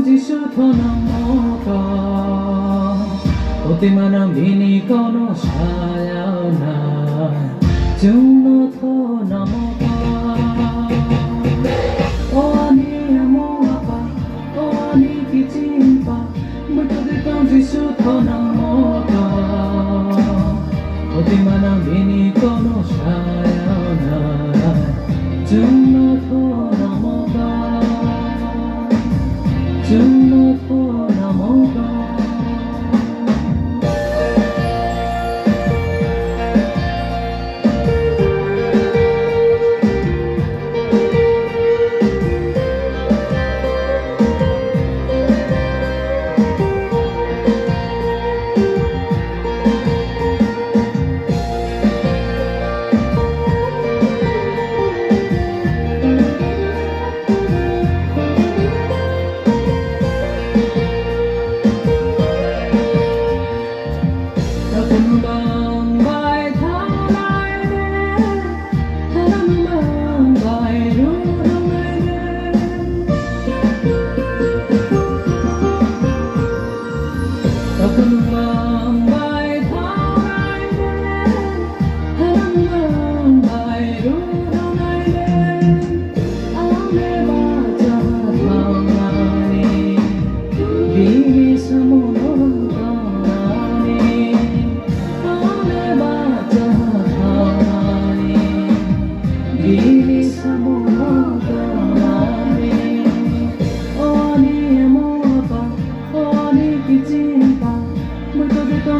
যিশু নমকা অতিমান মিনি কোন ছায়া না চুনত নমকা ও আনি আমকা ও আনি কি চিম্পা মতদিত যিশু নমকা অতিমান মিনি কোন ছায়া না চুনত নমকা চুনত নমকা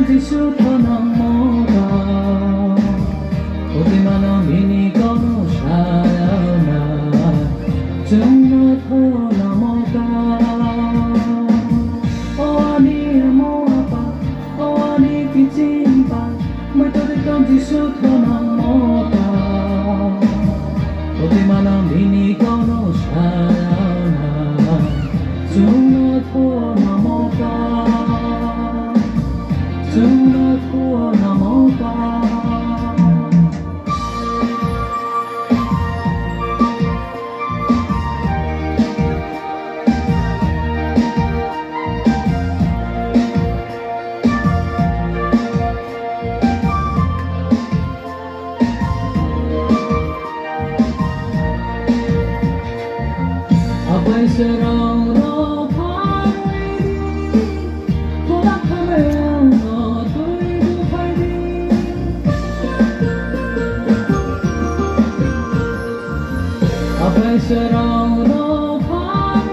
যিশু নমকা অতিমান মিনি কোন ছায়া না চুনত নমকা ও আনি আমকা ও আনি কি চিম্পা মতদিত যিশু নমকা অতিমান মিনি কোন ছায়া না চুনত নমকা চুনত নমকা Abay serang no phai thoda khame no tui du phai di Abay serang no phai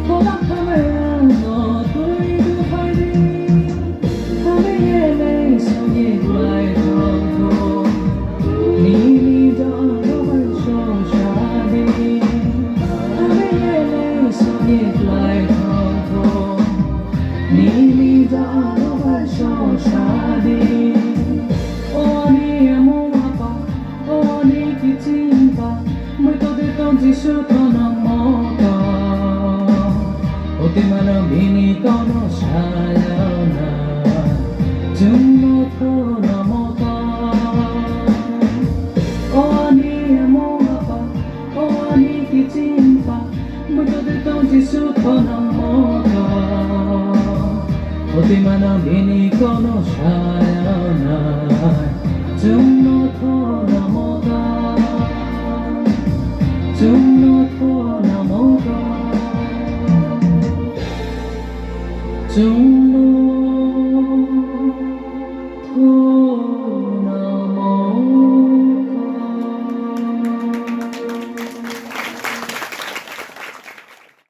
thoda khame no tui du phai di Khame yele songe lai tho ni da no bai so sha di যিশু নমকা অতিমান mini কোন ছায়া না চুনত নমকা ও আনি আমকা ও আনি কি চিম্পা মতদিত যিশু নমকা অতিমান mini কোন ছায়া না চুনত নমকা চুনত নমকা